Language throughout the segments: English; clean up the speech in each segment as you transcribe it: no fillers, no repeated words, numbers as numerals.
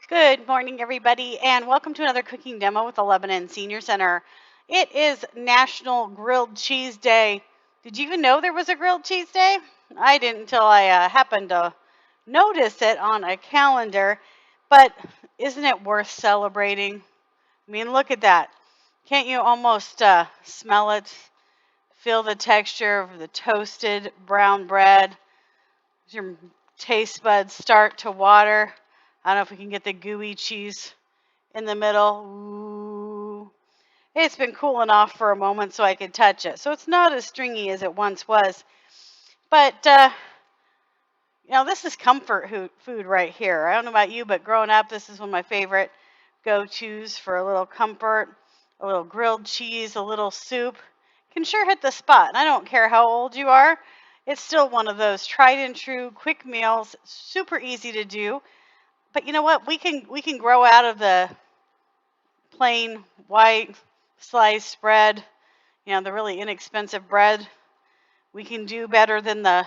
Good morning, everybody, and welcome to another cooking demo with the Lebanon Senior Center. It is National Grilled Cheese Day. Did you even know there was a grilled cheese day? I didn't until I happened to notice it on a calendar, but isn't it worth celebrating? I mean, look at that. Can't you almost smell it? Feel the texture of the toasted brown bread? Your taste buds start to water. I don't know if we can get the gooey cheese in the middle. Ooh. It's been cooling off for a moment so I could touch it. So it's not as stringy as it once was. But, this is comfort food right here. I don't know about you, but growing up, this is one of my favorite go-tos for a little comfort, a little grilled cheese, a little soup. Can sure hit the spot. And I don't care how old you are. It's still one of those tried and true quick meals, super easy to do. But you know what? We can grow out of the plain white sliced bread, the really inexpensive bread. We can do better than the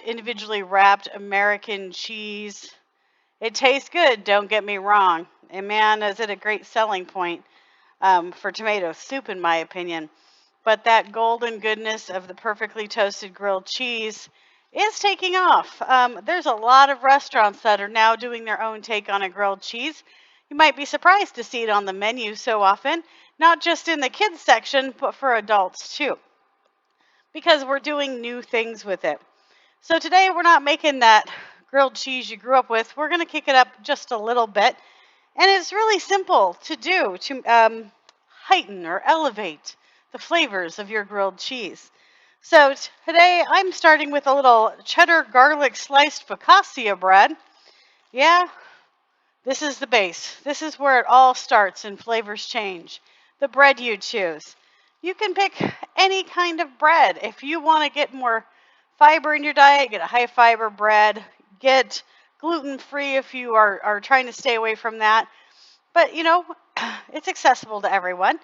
individually wrapped American cheese. It tastes good, don't get me wrong. And man, is it a great selling point for tomato soup, in my opinion. But that golden goodness of the perfectly toasted grilled cheese is taking off. There's a lot of restaurants that are now doing their own take on a grilled cheese. You might be surprised to see it on the menu so often, not just in the kids section, but for adults too, because we're doing new things with it. So today we're not making that grilled cheese you grew up with. We're going to kick it up just a little bit. And it's really simple to do to heighten or elevate the flavors of your grilled cheese. So today I'm starting with a little cheddar garlic sliced focaccia bread. Yeah, this is the base. This is where it all starts and flavors change. The bread you choose. You can pick any kind of bread. If you want to get more fiber in your diet, get a high fiber bread. Get gluten-free if you are trying to stay away from that. But, it's accessible to everyone.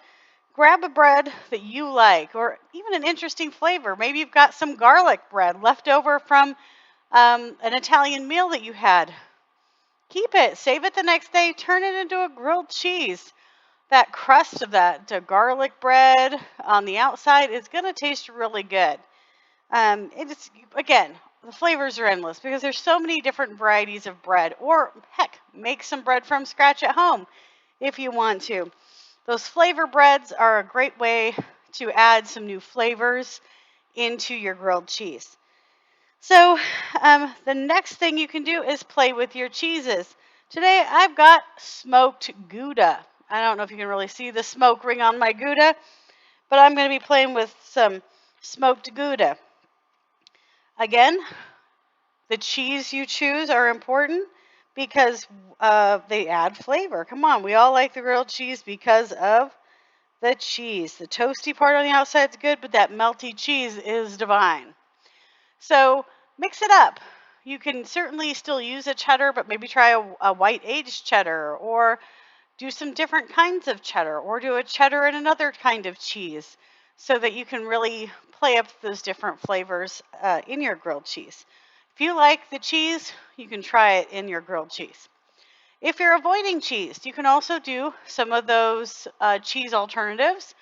Grab a bread that you like, or even an interesting flavor. Maybe you've got some garlic bread left over from an Italian meal that you had. Keep it, save it the next day, turn it into a grilled cheese. That crust of that garlic bread on the outside is going to taste really good. It's, again, the flavors are endless because there's so many different varieties of bread. Or, heck, make some bread from scratch at home if you want to. Those flavor breads are a great way to add some new flavors into your grilled cheese. So the next thing you can do is play with your cheeses. Today I've got smoked Gouda. I don't know if you can really see the smoke ring on my Gouda, but I'm going to be playing with some smoked Gouda. Again, the cheese you choose are important because they add flavor. Come on, we all like the grilled cheese because of the cheese. The toasty part on the outside is good, but that melty cheese is divine. So mix it up. You can certainly still use a cheddar, but maybe try a white aged cheddar, or do some different kinds of cheddar, or do a cheddar and another kind of cheese, so that you can really play up those different flavors in your grilled cheese. If you like the cheese, you can try it in your grilled cheese. If you're avoiding cheese, you can also do some of those cheese alternatives,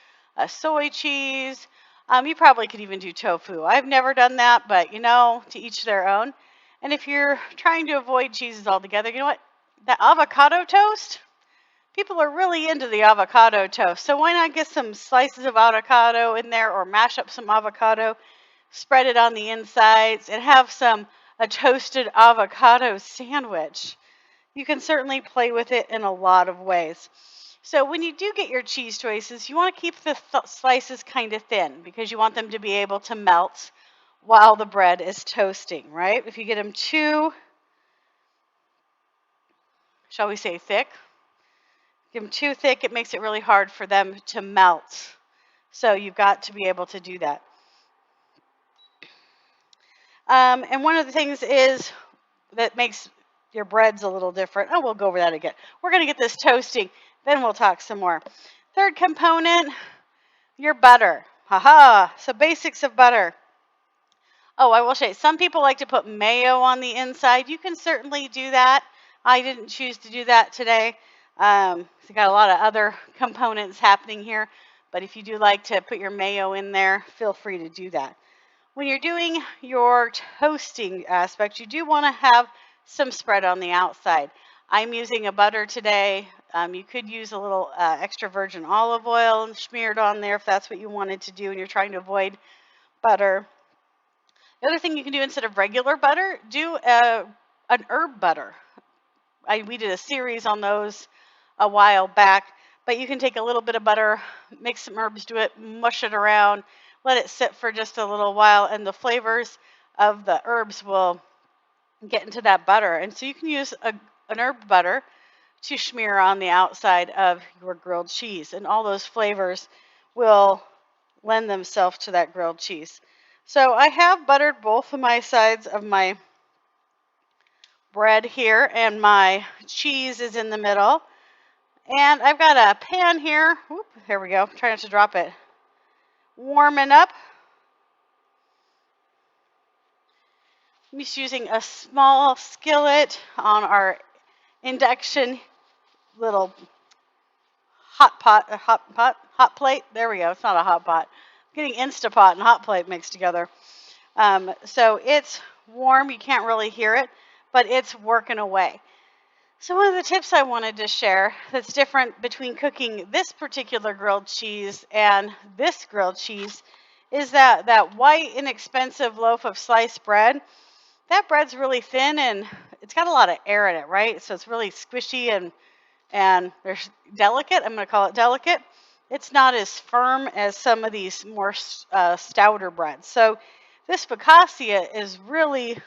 soy cheese. You probably could even do tofu. I've never done that, but to each their own. And if you're trying to avoid cheeses altogether, you know what? The avocado toast, people are really into the avocado toast. So why not get some slices of avocado in there, or mash up some avocado, spread it on the insides, and have a toasted avocado sandwich. You can certainly play with it in a lot of ways. So when you do get your cheese choices, you want to keep the slices kind of thin because you want them to be able to melt while the bread is toasting, right? If you get them too, shall we say, thick, give them too thick, it makes it really hard for them to melt. So you've got to be able to do that. And one of the things is that makes your bread's a little different. Oh, we'll go over that again. We're going to get this toasting, then we'll talk some more. Third component, your butter. Haha, so basics of butter. Oh, I will say, some people like to put mayo on the inside. You can certainly do that, I didn't choose to do that today. It's got a lot of other components happening here, but if you do like to put your mayo in there, feel free to do that. When you're doing your toasting aspect, you do want to have some spread on the outside. I'm using a butter today. You could use a little extra virgin olive oil and smeared on there if that's what you wanted to do and you're trying to avoid butter. The other thing you can do instead of regular butter, do an herb butter. We did a series on those a while back, but you can take a little bit of butter, mix some herbs to it, mush it around, let it sit for just a little while, and the flavors of the herbs will get into that butter. And so you can use an herb butter to smear on the outside of your grilled cheese, and all those flavors will lend themselves to that grilled cheese. So I have buttered both of my sides of my bread here, and my cheese is in the middle. And I've got a pan here. Whoop, here we go. Try not to drop it. Warming up. I'm just using a small skillet on our induction little hot plate. There we go. It's not a hot pot. I'm getting Instapot and hot plate mixed together. So it's warm. You can't really hear it, but it's working away. So one of the tips I wanted to share that's different between cooking this particular grilled cheese and this grilled cheese is that white, inexpensive loaf of sliced bread. That bread's really thin and it's got a lot of air in it, right? So it's really squishy and there's delicate. I'm going to call it delicate. It's not as firm as some of these more stouter breads. So this focaccia is really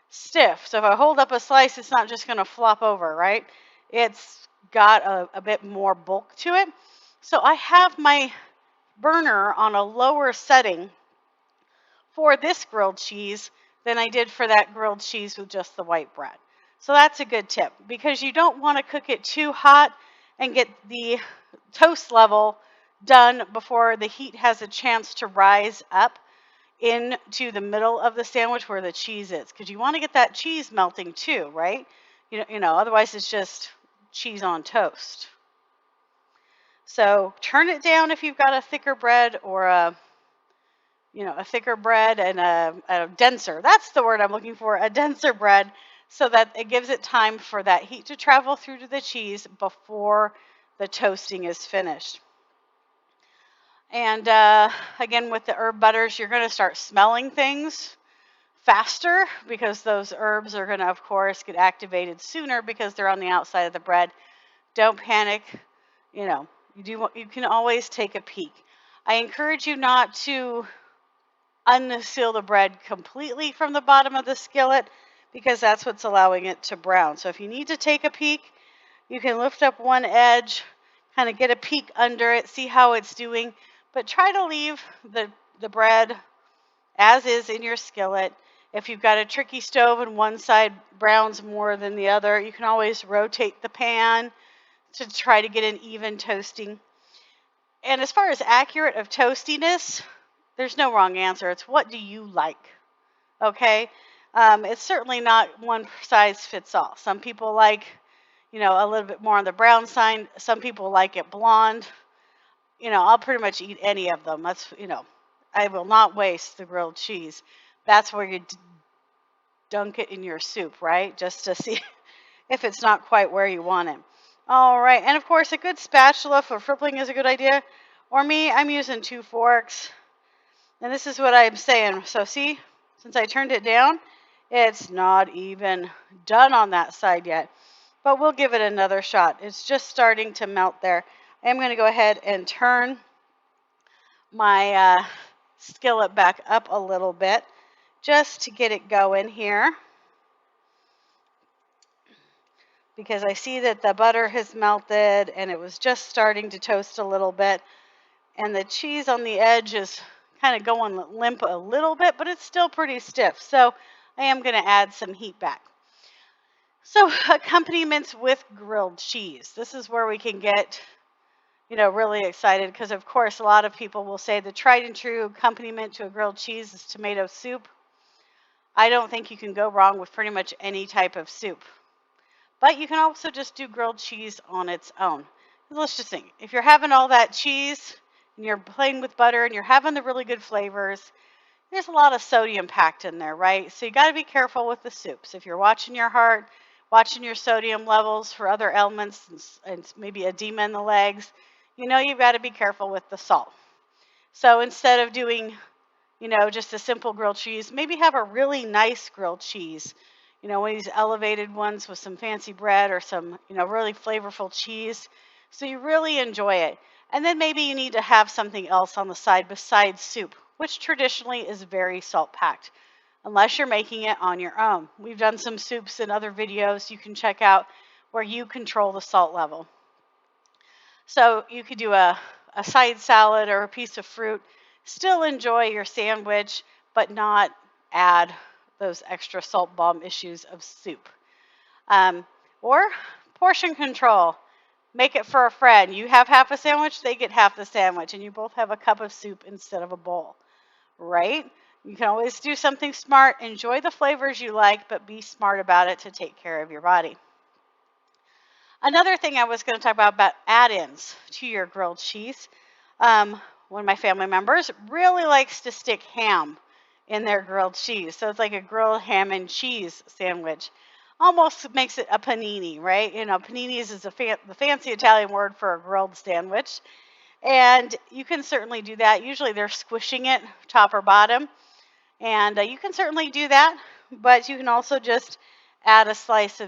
stiff. So if I hold up a slice, it's not just going to flop over, right? It's got a bit more bulk to it. So I have my burner on a lower setting for this grilled cheese than I did for that grilled cheese with just the white bread. So that's a good tip because you don't want to cook it too hot and get the toast level done before the heat has a chance to rise up into the middle of the sandwich where the cheese is, because you want to get that cheese melting too, right? You know, otherwise it's just cheese on toast. So turn it down if you've got a thicker bread or a thicker bread and a denser. That's the word I'm looking for, a denser bread, so that it gives it time for that heat to travel through to the cheese before the toasting is finished. And again, with the herb butters, you're going to start smelling things faster because those herbs are going to, of course, get activated sooner because they're on the outside of the bread. Don't panic. You can always take a peek. I encourage you not to unseal the bread completely from the bottom of the skillet because that's what's allowing it to brown. So if you need to take a peek, you can lift up one edge, kind of get a peek under it, see how it's doing, but try to leave the bread as is in your skillet. If you've got a tricky stove and one side browns more than the other, you can always rotate the pan to try to get an even toasting. And as far as accurate of toastiness, there's no wrong answer. It's what do you like, okay? It's certainly not one size fits all. Some people like, a little bit more on the brown side. Some people like it blonde. I'll pretty much eat any of them. That's, I will not waste the grilled cheese. That's where you dunk it in your soup, right? Just to see if it's not quite where you want it. All right, and of course, a good spatula for frippling is a good idea. Or me, I'm using 2 forks. And this is what I'm saying. So see, since I turned it down, it's not even done on that side yet. But we'll give it another shot. It's just starting to melt there. I'm going to go ahead and turn my skillet back up a little bit just to get it going here, because I see that the butter has melted and it was just starting to toast a little bit, and the cheese on the edge is kind of going limp a little bit, but it's still pretty stiff. So I am going to add some heat back. So accompaniments with grilled cheese. This is where we can get really excited, because of course a lot of people will say the tried and true accompaniment to a grilled cheese is tomato soup. I don't think you can go wrong with pretty much any type of soup. But you can also just do grilled cheese on its own. Let's just think, if you're having all that cheese and you're playing with butter and you're having the really good flavors, there's a lot of sodium packed in there, right? So you got to be careful with the soups. If you're watching your heart, watching your sodium levels for other ailments and maybe edema in the legs, you've got to be careful with the salt. So instead of doing, just a simple grilled cheese, maybe have a really nice grilled cheese. One of these elevated ones with some fancy bread or some, really flavorful cheese. So you really enjoy it. And then maybe you need to have something else on the side besides soup, which traditionally is very salt packed, unless you're making it on your own. We've done some soups in other videos you can check out where you control the salt level. So you could do a side salad or a piece of fruit, still enjoy your sandwich, but not add those extra salt bomb issues of soup. Or portion control. Make it for a friend. You have half a sandwich, they get half the sandwich, and you both have a cup of soup instead of a bowl, right? You can always do something smart. Enjoy the flavors you like, but be smart about it to take care of your body. Another thing I was going to talk about add-ins to your grilled cheese. One of my family members really likes to stick ham in their grilled cheese. So it's like a grilled ham and cheese sandwich. Almost makes it a panini, right? Paninis is the fancy Italian word for a grilled sandwich. And you can certainly do that. Usually they're squishing it top or bottom. And you can certainly do that. But you can also just add a slice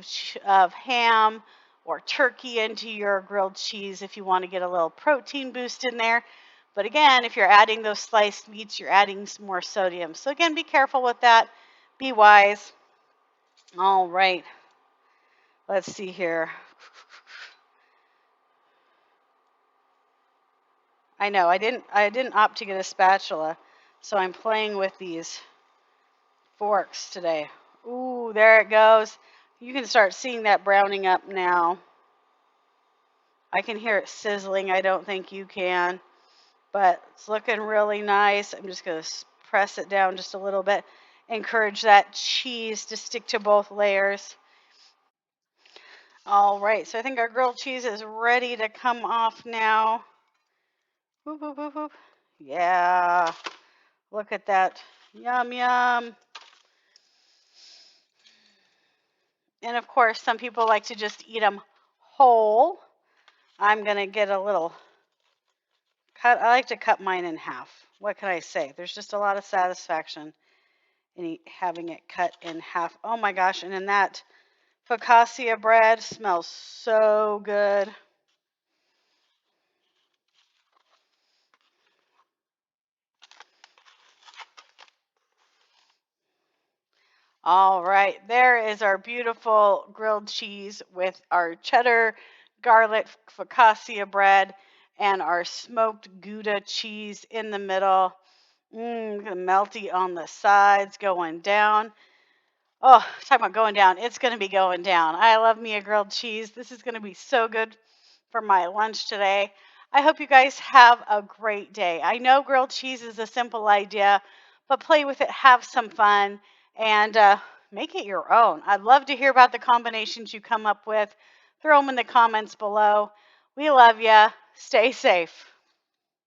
of ham or turkey into your grilled cheese if you want to get a little protein boost in there. But again, if you're adding those sliced meats, you're adding some more sodium. So again, be careful with that. Be wise. All right. Let's see here. I know I didn't opt to get a spatula, so I'm playing with these forks today. Ooh, there it goes. You can start seeing that browning up now. I can hear it sizzling. I don't think you can, but it's looking really nice. I'm just going to press it down just a little bit. Encourage that cheese to stick to both layers. All right, so I think our grilled cheese is ready to come off now. Whoop, whoop, whoop, whoop. Yeah, look at that. Yum, yum. And of course, some people like to just eat them whole. I'm going to get a little cut. I like to cut mine in half. What can I say? There's just a lot of satisfaction in having it cut in half. Oh my gosh, and then that focaccia bread smells so good. All right, there is our beautiful grilled cheese with our cheddar garlic focaccia bread and our smoked Gouda cheese in the middle. Melty on the sides, going down. Oh, talking about going down. It's going to be going down. I love me a grilled cheese. This is going to be so good for my lunch today. I hope you guys have a great day. I know grilled cheese is a simple idea, but play with it, have some fun, and make it your own. I'd love to hear about the combinations you come up with. Throw them in the comments below. We love you. Stay safe.